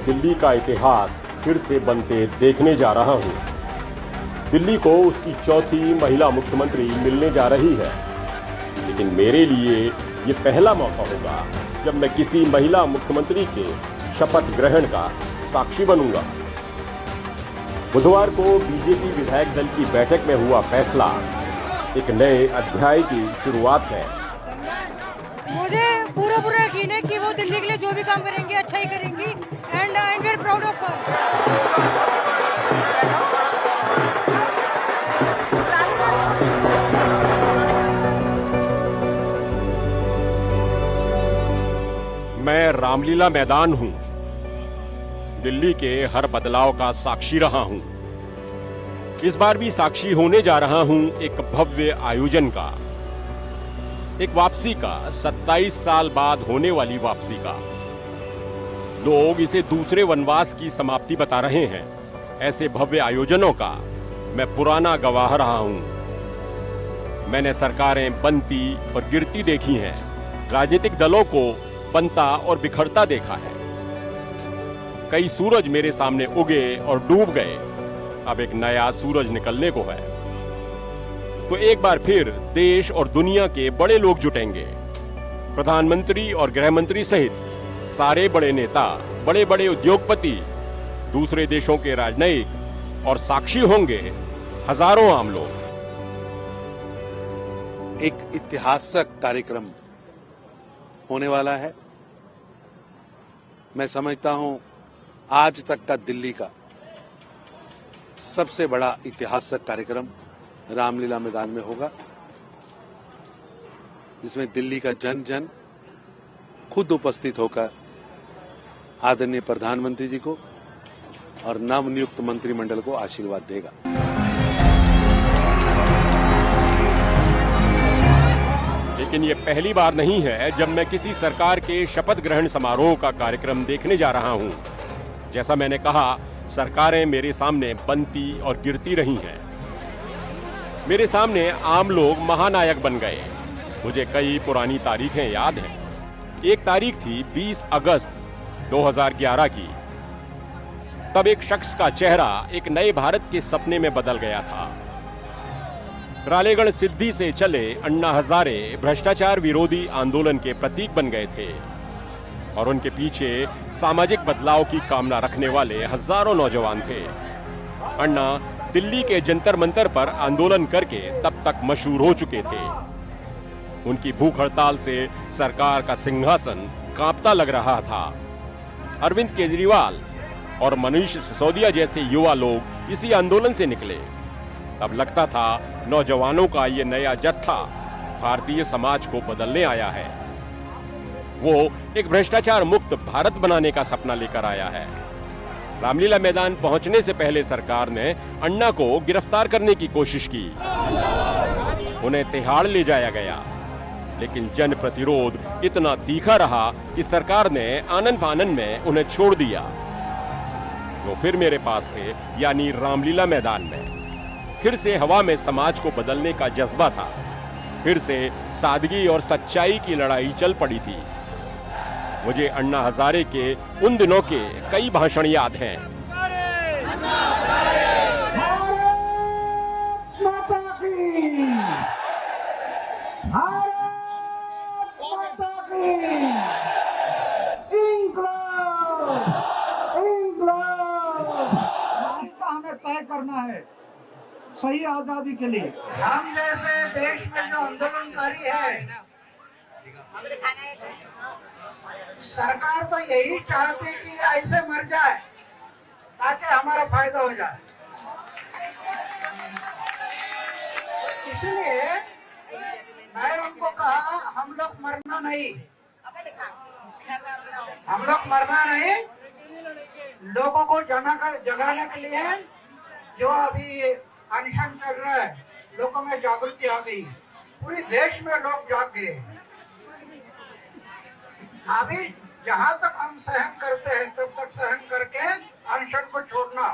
दिल्ली का इतिहास फिर से बनते देखने जा रहा हूं। दिल्ली को उसकी चौथी महिला मुख्यमंत्री मिलने जा रही है, लेकिन मेरे लिए ये पहला मौका होगा जब मैं किसी महिला मुख्यमंत्री के शपथ ग्रहण का साक्षी बनूंगा। बुधवार को बीजेपी विधायक दल की बैठक में हुआ फैसला एक नए अध्याय की शुरुआत है। मुझे पूरा यकीन है कि वो दिल्ली के लिए जो भी काम करेंगे अच्छा ही करेंगी and I am very proud of her. मैं रामलीला मैदान हूं, दिल्ली के हर बदलाव का साक्षी रहा हूं। इस बार भी साक्षी होने जा रहा हूं एक भव्य आयोजन का, एक वापसी का, 27 साल बाद होने वाली वापसी का। लोग इसे दूसरे वनवास की समाप्ति बता रहे हैं। ऐसे भव्य आयोजनों का मैं पुराना गवाह रहा हूं। मैंने सरकारें बनती और गिरती देखी हैं, राजनीतिक दलों को बनता और बिखरता देखा है। कई सूरज मेरे सामने उगे और डूब गए, अब एक नया सूरज निकलने को है। तो एक बार फिर देश और दुनिया के बड़े लोग जुटेंगे। प्रधानमंत्री और गृह मंत्री सहित सारे बड़े नेता, बड़े बड़े उद्योगपति, दूसरे देशों के राजनयिक और साक्षी होंगे हजारों आम लोग। एक ऐतिहासिक कार्यक्रम होने वाला है। मैं समझता हूं आज तक का दिल्ली का सबसे बड़ा ऐतिहासिक कार्यक्रम रामलीला मैदान में होगा, जिसमें दिल्ली का जन जन खुद उपस्थित होकर आदरणीय प्रधानमंत्री जी को और नवनियुक्त मंत्रिमंडल को आशीर्वाद देगा। लेकिन ये पहली बार नहीं है जब मैं किसी सरकार के शपथ ग्रहण समारोह का कार्यक्रम देखने जा रहा हूं। जैसा मैंने कहा, सरकारें मेरे सामने बनती और गिरती रही हैं। मेरे सामने आम लोग महानायक बन गए। मुझे कई पुरानी तारीखें याद हैं। एक तारीख थी 20 अगस्त 2011 की। तब एक शख्स का चेहरा एक नए भारत के सपने में बदल गया था। रालेगण सिद्धि से चले अन्ना हजारे भ्रष्टाचार विरोधी आंदोलन के प्रतीक बन गए थे और उनके पीछे सामाजिक बदलाव की कामना रखने वाले हजारों नौजवान थे। अन्ना दिल्ली के जंतर मंतर पर आंदोलन करके तब तक मशहूर हो चुके थे। उनकी भूख हड़ताल से सरकार का सिंहासन कांपता लग रहा था। अरविंद केजरीवाल और मनीष सिसोदिया जैसे युवा लोग इसी आंदोलन से निकले। तब लगता था नौजवानों का ये नया जत्था भारतीय समाज को बदलने आया है। वो एक भ्रष्टाचार मुक्त भारत बनाने का सपना लेकर आया है। रामलीला मैदान पहुंचने से पहले सरकार ने अन्ना को गिरफ्तार करने की कोशिश की। उन्हें तिहाड़ ले जाया गया, लेकिन जन प्रतिरोध इतना तीखा रहा कि सरकार ने आनन फानन में उन्हें छोड़ दिया। वो फिर मेरे पास थे, यानी रामलीला मैदान में। फिर से हवा में समाज को बदलने का जज्बा था। फिर से सादगी और सच्चाई की लड़ाई चल पड़ी थी। मुझे अन्ना हजारे के उन दिनों के कई भाषण याद हैं। रास्ता हमें तय करना है सही आजादी के लिए। हम जैसे देश में जो आंदोलनकारी है, सरकार तो यही चाहती कि ऐसे मर जाए ताकि हमारा फायदा हो जाए। इसलिए मैं उनको कहा, हम लोग मरना नहीं, हम लोग मरना नहीं, लोगों को जगाने के लिए जो अभी अनशन चल रहा है, लोगों में जागृति आ गई, पूरे देश में लोग जाग गए। अभी जहां तक हम सहन करते हैं तब तक सहन करके अनशन को छोड़ना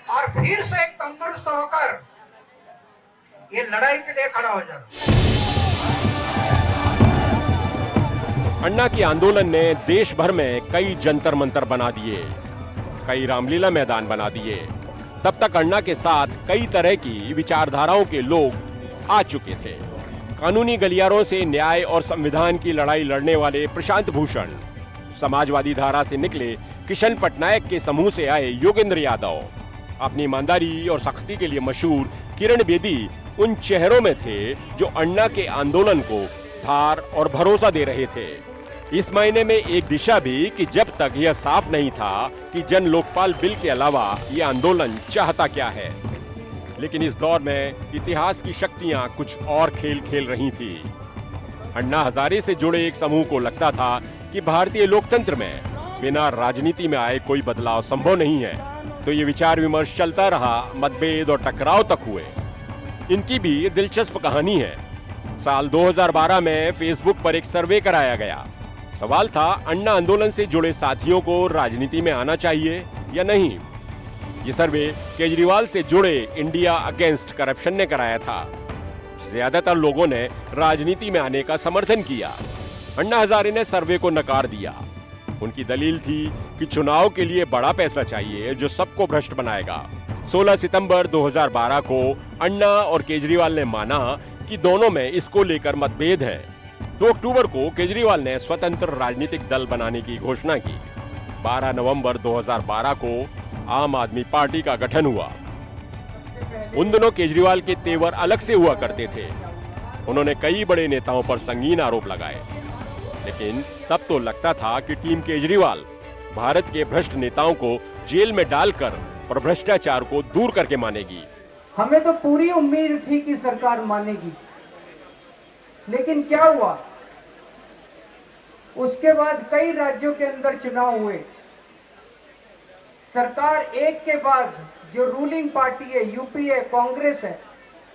और फिर से एक तंदुरुस्त होकर ये लड़ाई के लिए खड़ा हो जाना। अन्ना की आंदोलन ने देश भर में कई जंतर मंतर बना दिए, कई रामलीला मैदान बना दिए। तब तक अन्ना के साथ कई तरह की विचारधाराओं के लोग आ चुके थे। कानूनी गलियारों से न्याय और संविधान की लड़ाई लड़ने वाले प्रशांत भूषण, समाजवादी धारा से निकले किशन पटनायक के समूह से आए योगेंद्र यादव, अपनी ईमानदारी और सख्ती के लिए मशहूर किरण बेदी उन चेहरों में थे जो अन्ना के आंदोलन को धार और भरोसा दे रहे थे। इस महीने में एक दिशा भी कि जब तक यह साफ नहीं था कि जन लोकपाल बिल के अलावा यह आंदोलन चाहता क्या है। लेकिन इस दौर में इतिहास की शक्तियां कुछ और खेल खेल रही थी। अन्ना हजारे से जुड़े एक समूह को लगता था कि भारतीय लोकतंत्र में बिना राजनीति में आए कोई बदलाव संभव नहीं है। तो ये विचार विमर्श चलता रहा, मतभेद और टकराव तक हुए। इनकी भी दिलचस्प कहानी है। साल 2012 में फेसबुक पर एक सर्वे कराया गया। सवाल था, अन्ना आंदोलन से जुड़े साथियों को राजनीति में आना चाहिए या नहीं। ये सर्वे केजरीवाल से जुड़े इंडिया अगेंस्ट करप्शन ने कराया था। ज्यादातर लोगों ने राजनीति में आने का समर्थन किया। अन्ना हजारे ने सर्वे को नकार दिया। उनकी दलील थी कि चुनाव के लिए बड़ा पैसा चाहिए जो सबको भ्रष्ट बनाएगा। 16 सितंबर 2012 को अन्ना और केजरीवाल ने माना कि दोनों में इसको लेकर मतभेद है। 2 अक्टूबर को केजरीवाल ने स्वतंत्र राजनीतिक दल बनाने की घोषणा की। 12 नवंबर 2012 को आम आदमी पार्टी का गठन हुआ। उन दिनों केजरीवाल के तेवर अलग से हुआ करते थे। उन्होंने कई बड़े नेताओं पर संगीन आरोप लगाए। लेकिन तब तो लगता था कि टीम केजरीवाल भारत के भ्रष्ट नेताओं को जेल में डालकर और भ्रष्टाचार को दूर करके मानेगी। हमें तो पूरी उम्मीद थी कि सरकार मानेगी, लेकिन क्या हुआ? उसके बाद कई राज्यों के अंदर चुनाव हुए। सरकार एक के बाद, जो रूलिंग पार्टी है, यूपी है, कांग्रेस है,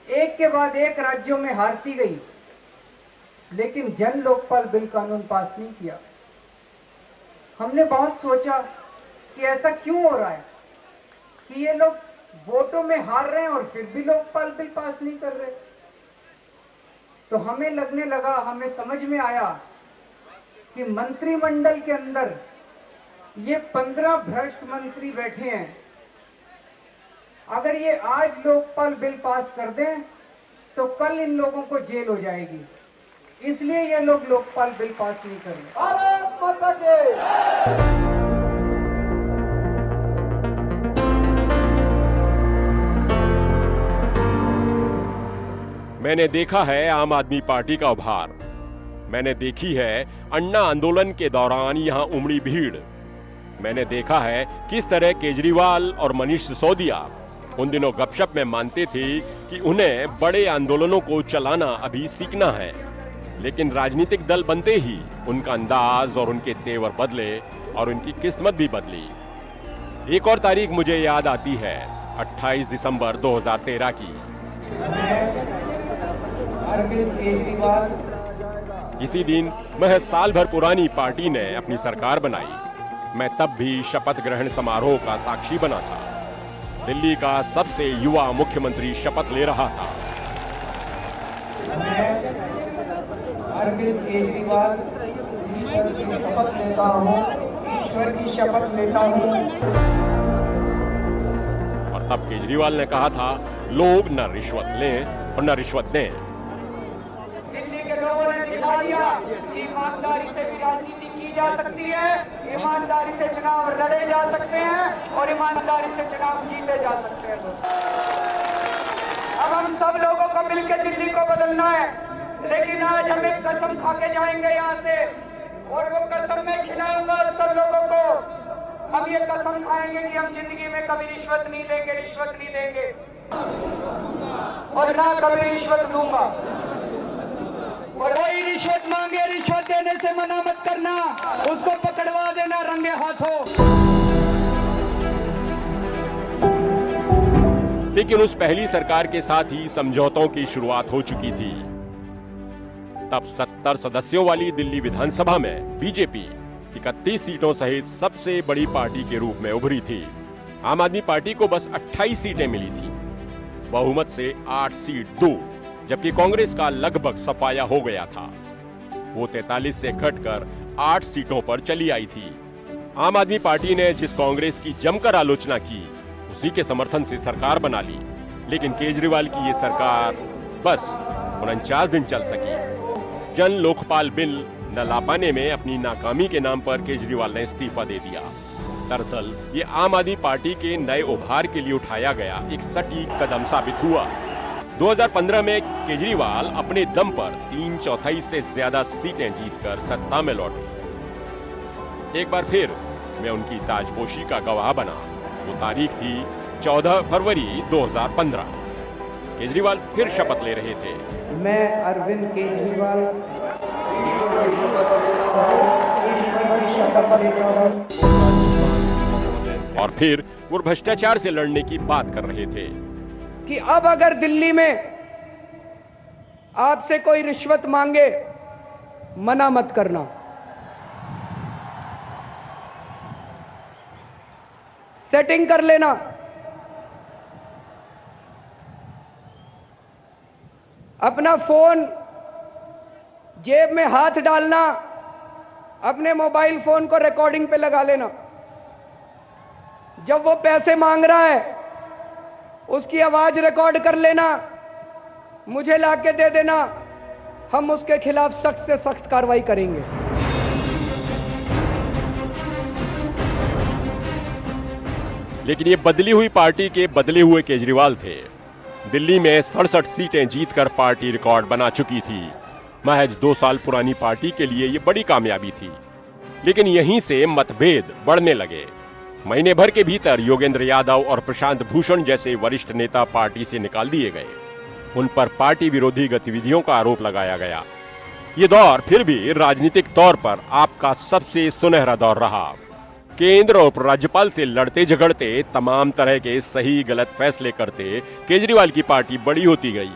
एक के बाद एक राज्यों में हारती गई, लेकिन जन लोकपाल बिल कानून पास नहीं किया। हमने बहुत सोचा कि ऐसा क्यों हो रहा है कि ये लोग वोटों में हार रहे हैं और फिर भी लोकपाल बिल पास नहीं कर रहे। तो हमें लगने लगा, हमें समझ में आया कि मंत्रिमंडल के अंदर ये 15 भ्रष्ट मंत्री बैठे हैं। अगर ये आज लोकपाल बिल पास कर दें तो कल इन लोगों को जेल हो जाएगी। इसलिए ये लोग लोकपाल बिल पास नहीं कर रहे। भारत माता की। मैंने देखा है आम आदमी पार्टी का उभार। मैंने देखी है अन्ना आंदोलन के दौरान यहाँ उमड़ी भीड़। मैंने देखा है किस तरह केजरीवाल और मनीष सिसोदिया उन दिनों गपशप में मानते थे कि उन्हें बड़े आंदोलनों को चलाना अभी सीखना है। लेकिन राजनीतिक दल बनते ही उनका अंदाज और उनके तेवर बदले और उनकी किस्मत भी बदली। एक और तारीख मुझे याद आती है, 28 दिसंबर 2013 की। इसी दिन महज साल भर पुरानी पार्टी ने अपनी सरकार बनाई। मैं तब भी शपथ ग्रहण समारोह का साक्षी बना था। दिल्ली का सबसे युवा मुख्यमंत्री शपथ ले रहा था। अरविंद केजरीवाल की शपथ लेता हूँ, ईश्वर की शपथ लेता हूँ। और तब केजरीवाल ने कहा था, लोग न रिश्वत लें और न रिश्वत दें। दिल्ली के लोगों ने दिखा दिया कि ईमानदारी से भी राजनीति की जा सकती है, ईमानदारी से चुनाव लड़े जा सकते हैं और ईमानदारी से चुनाव जीते जा सकते हैं। अब हम सब लोगों को मिलकर दिल्ली को बदलना है। लेकिन आज हम एक कसम खा के जाएंगे यहाँ से, और वो कसम मैं खिलाऊंगा सब लोगों को। हम ये कसम खाएंगे कि हम जिंदगी में कभी रिश्वत नहीं लेंगे, रिश्वत नहीं देंगे और ना कभी रिश्वत दूंगा। और कोई रिश्वत मांगे, रिश्वत देने से मना मत करना, उसको पकड़वा देना रंगे हाथों। लेकिन उस पहली सरकार के साथ ही समझौतों की शुरुआत हो चुकी थी। तब 70 सदस्यों वाली दिल्ली विधानसभा में बीजेपी 31 सीटों सहित सबसे बड़ी पार्टी के रूप में उभरी थी। आम आदमी पार्टी को बस 28 सीटें मिली थी, बहुमत से 8 सीट दूर, जबकि कांग्रेस का लगभग सफाया हो गया था। वो 43 से घटकर 8 सीटों पर चली आई थी। आम आदमी पार्टी ने जिस कांग्रेस की जमकर आलोचना की, उसी के समर्थन से सरकार बना ली। लेकिन केजरीवाल की ये सरकार बस 49 दिन चल सकी। जन लोकपाल बिल न ला पाने में अपनी नाकामी के नाम पर केजरीवाल ने इस्तीफा दे दिया। दरअसल ये आम आदमी पार्टी के नए उभार के लिए उठाया गया एक सटीक कदम साबित हुआ। 2015 में केजरीवाल अपने दम पर 3/4 से ज्यादा सीटें जीतकर सत्ता में लौटे। एक बार फिर मैं उनकी ताजपोशी का गवाह बना। वो तारीख थी 14 फरवरी 2015। केजरीवाल फिर शपथ ले रहे थे। मैं अरविंद केजरीवाल और फिर वो भ्रष्टाचार से लड़ने की बात कर रहे थे कि अब अगर दिल्ली में आपसे कोई रिश्वत मांगे, मना मत करना। सेटिंग कर लेना। अपना फोन जेब में हाथ डालना, अपने मोबाइल फोन को रिकॉर्डिंग पे लगा लेना। जब वो पैसे मांग रहा है उसकी आवाज रिकॉर्ड कर लेना, मुझे लाके दे देना, हम उसके खिलाफ सख्त से सख्त कार्रवाई करेंगे। लेकिन ये बदली हुई पार्टी के बदले हुए केजरीवाल थे। दिल्ली में 67 सीटें जीतकर पार्टी रिकॉर्ड बना चुकी थी। महज 2 साल पुरानी पार्टी के लिए ये बड़ी कामयाबी थी। लेकिन यहीं से मतभेद बढ़ने लगे। महीने भर के भीतर योगेंद्र यादव और प्रशांत भूषण जैसे वरिष्ठ नेता पार्टी से निकाल दिए गए। उन पर पार्टी विरोधी गतिविधियों का आरोप लगाया गया। ये दौर फिर भी राजनीतिक तौर पर आपका सबसे सुनहरा दौर रहा। केंद्र और राज्यपाल से लड़ते झगड़ते, तमाम तरह के सही गलत फैसले करते केजरीवाल की पार्टी बड़ी होती गई।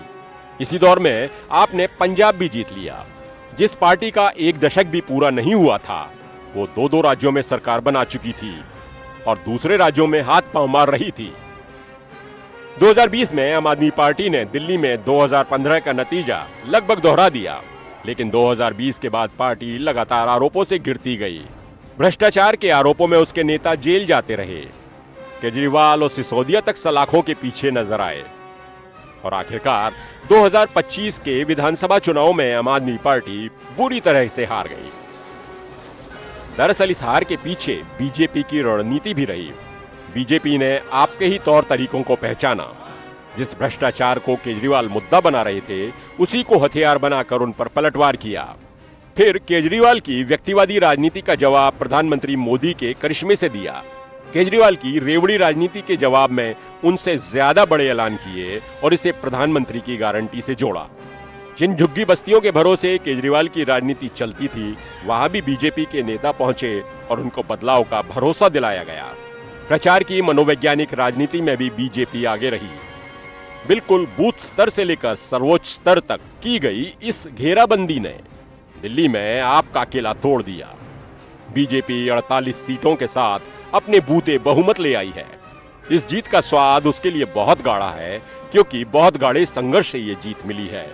इसी दौर में आपने पंजाब भी जीत लिया। जिस पार्टी का एक दशक भी पूरा नहीं हुआ था, वो 2 राज्यों में सरकार बना चुकी थी और दूसरे राज्यों में हाथ पांव मार रही थी। 2020 में आम आदमी पार्टी ने दिल्ली में 2015 का नतीजा लगभग दोहरा दिया। लेकिन 2020 के बाद पार्टी लगातार आरोपों से घिरती गई। भ्रष्टाचार के आरोपों में उसके नेता जेल जाते रहे। केजरीवाल और सिसोदिया तक सलाखों के पीछे नजर आए और आखिरकार 2025 के विधानसभा चुनाव में आम आदमी पार्टी बुरी तरह से हार गई। दरअसल इस हार के पीछे बीजेपी की रणनीति भी रही। बीजेपी ने आपके ही तौर तरीकों को पहचाना। जिस भ्रष्टाचार को केजरीवाल मुद्दा बना रहे थे, उसी को हथियार बनाकर उन पर पलटवार किया। फिर केजरीवाल की व्यक्तिवादी राजनीति का जवाब प्रधानमंत्री मोदी के करिश्मे से दिया। केजरीवाल की रेवड़ी राजनीति के जवाब में उनसे ज्यादा बड़े ऐलान किए और इसे प्रधानमंत्री की गारंटी से जोड़ा। जिन झुग्गी बस्तियों के भरोसे केजरीवाल की राजनीति चलती थी, वहां भी बीजेपी के नेता पहुंचे और उनको बदलाव का भरोसा दिलाया गया। प्रचार की मनोवैज्ञानिक राजनीति में भी बीजेपी आगे रही। बिल्कुल बूथ स्तर से लेकर सर्वोच्च स्तर तक की गई इस घेराबंदी ने दिल्ली में आपका किला तोड़ दिया। बीजेपी 48 सीटों के साथ अपने बूते बहुमत ले आई है। इस जीत का स्वाद उसके लिए बहुत गाढ़ा है, क्योंकि बहुत गाढ़े संघर्ष से ये जीत मिली है।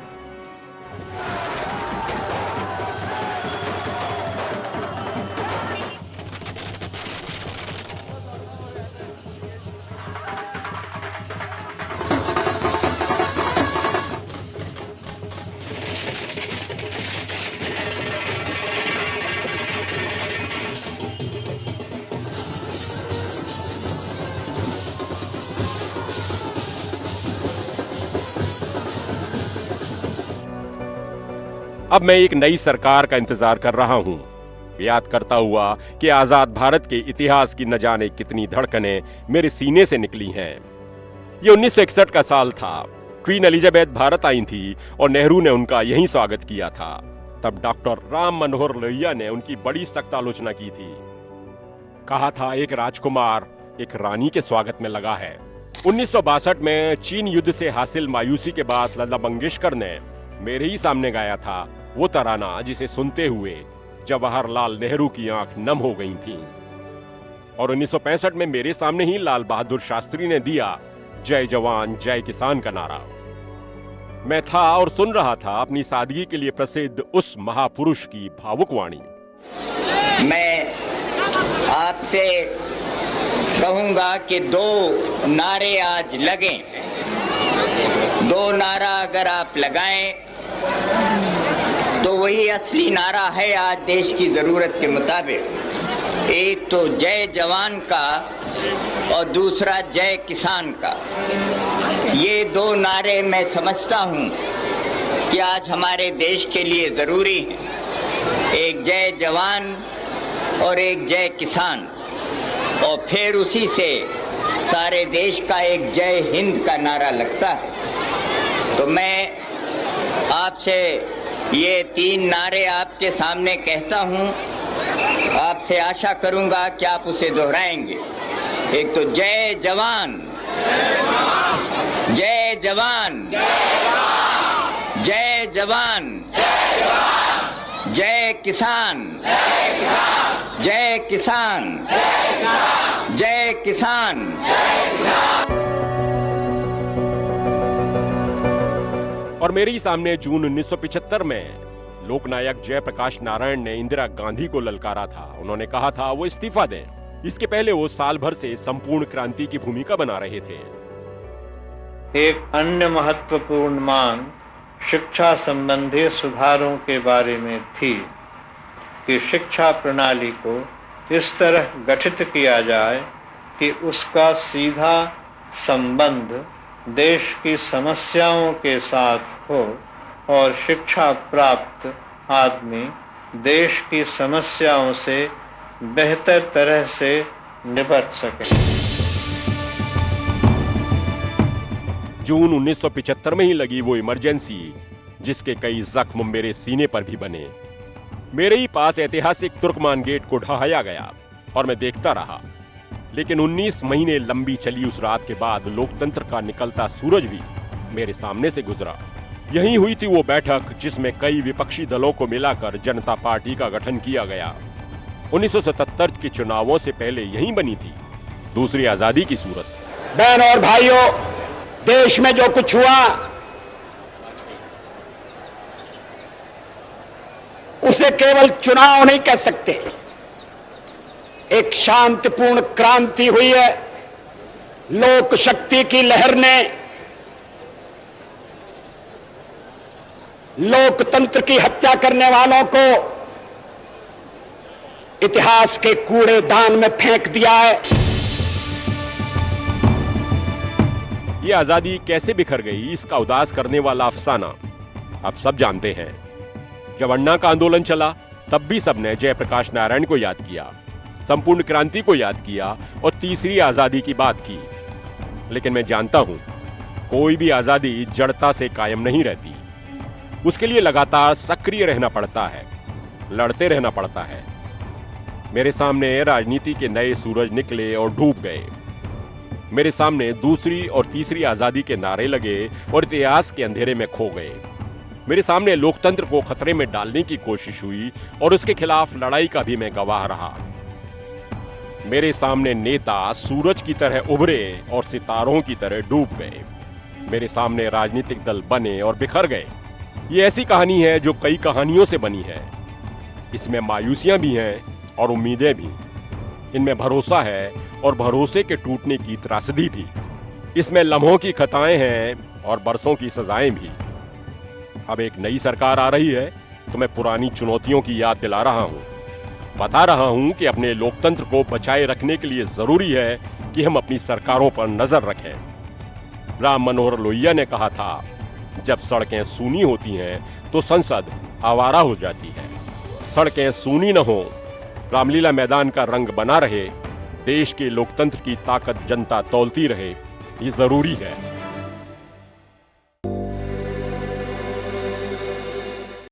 अब मैं एक नई सरकार का इंतजार कर रहा हूं, याद करता हुआ कि आजाद भारत के इतिहास की न जाने कितनी धड़कनें मेरे सीने से निकली हैं। ये 1961 का साल था। क्वीन एलिजाबेथ भारत आई थी और नेहरू ने उनका यहीं स्वागत किया था। तब डॉक्टर राम मनोहर लोहिया ने उनकी बड़ी सख्त आलोचना की थी। कहा था, एक राजकुमार एक रानी के स्वागत में लगा है। 1962 में चीन युद्ध से हासिल मायूसी के बाद लता मंगेशकर ने मेरे ही सामने गाया था वो तराना जिसे सुनते हुए जवाहरलाल नेहरू की आंख नम हो गई थीं। और 1965 में मेरे सामने ही लाल बहादुर शास्त्री ने दिया जय जवान जय किसान का नारा। मैं था और सुन रहा था अपनी सादगी के लिए प्रसिद्ध उस महापुरुष की भावुक वाणी। मैं आपसे कहूँगा कि 2 नारे आज लगें। 2 नारा अगर आप लगाएं तो वही असली नारा है आज देश की ज़रूरत के मुताबिक। एक तो जय जवान का और दूसरा जय किसान का। ये 2 नारे मैं समझता हूँ कि आज हमारे देश के लिए ज़रूरी है। एक जय जवान और एक जय किसान, और फिर उसी से सारे देश का एक जय हिंद का नारा लगता है। तो मैं आपसे ये 3 नारे आपके सामने कहता हूँ, आपसे आशा करूँगा कि आप उसे दोहराएंगे। एक तो जय जवान, जय जवान, जय जवान, जय किसान, जय किसान, जय किसान। और मेरे ही सामने जून 1975 में लोकनायक जयप्रकाश नारायण ने इंदिरा गांधी को ललकारा था। उन्होंने कहा था वो इस्तीफा दें। इसके पहले वो साल भर से संपूर्ण क्रांति की भूमिका बना रहे थे। एक अन्य महत्वपूर्ण मांग शिक्षा संबंधी सुधारों के बारे में थी कि शिक्षा प्रणाली को इस तरह गठित किया जाए कि उसका सीधा संबंध देश की समस्याओं के साथ हो और शिक्षा प्राप्त आदमी देश की समस्याओं से बेहतर तरह से निपट सके। जून 1975 में ही लगी वो इमरजेंसी जिसके कई जख्म मेरे सीने पर भी बने। मेरे ही पास ऐतिहासिक तुर्कमान गेट को ढहाया गया और मैं देखता रहा। लेकिन 19 महीने लंबी चली उस रात के बाद लोकतंत्र का निकलता सूरज भी मेरे सामने से गुजरा। यही हुई थी वो बैठक जिसमें कई विपक्षी दलों को मिलाकर जनता पार्टी का गठन किया गया। 1977 के चुनावों से पहले यही बनी थी दूसरी आजादी की सूरत। बहनों और भाइयों, देश में जो कुछ हुआ उसे केवल चुनाव नहीं कह सकते। एक शांतिपूर्ण क्रांति हुई है। लोक शक्ति की लहर ने लोकतंत्र की हत्या करने वालों को इतिहास के कूड़ेदान में फेंक दिया है। ये आजादी कैसे बिखर गई, इसका उदास करने वाला अफसाना आप सब जानते हैं। जब अन्ना का आंदोलन चला तब भी सबने जयप्रकाश नारायण को याद किया, संपूर्ण क्रांति को याद किया और तीसरी आजादी की बात की। लेकिन मैं जानता हूं कोई भी आजादी जड़ता से कायम नहीं रहती। उसके लिए लगातार सक्रिय रहना पड़ता है, लड़ते रहना पड़ता है। मेरे सामने राजनीति के नए सूरज निकले और डूब गए। मेरे सामने दूसरी और तीसरी आजादी के नारे लगे और इतिहास के अंधेरे में खो गए। मेरे सामने लोकतंत्र को खतरे में डालने की कोशिश हुई और उसके खिलाफ लड़ाई का भी मैं गवाह रहा। मेरे सामने नेता सूरज की तरह उभरे और सितारों की तरह डूब गए। मेरे सामने राजनीतिक दल बने और बिखर गए। ये ऐसी कहानी है जो कई कहानियों से बनी है। इसमें मायूसियां भी हैं और उम्मीदें भी। इनमें भरोसा है और भरोसे के टूटने की त्रासदी भी। इसमें लम्हों की खताएं हैं और बरसों की सजाएं भी। अब एक नई सरकार आ रही है तो मैं पुरानी चुनौतियों की याद दिला रहा हूं। बता रहा हूं कि अपने लोकतंत्र को बचाए रखने के लिए जरूरी है कि हम अपनी सरकारों पर नजर रखें। राम मनोहर लोहिया ने कहा था, जब सड़कें सूनी होती हैं तो संसद आवारा हो जाती है। सड़कें सूनी न हो, रामलीला मैदान का रंग बना रहे, देश के लोकतंत्र की ताकत जनता तौलती रहे, ये जरूरी है।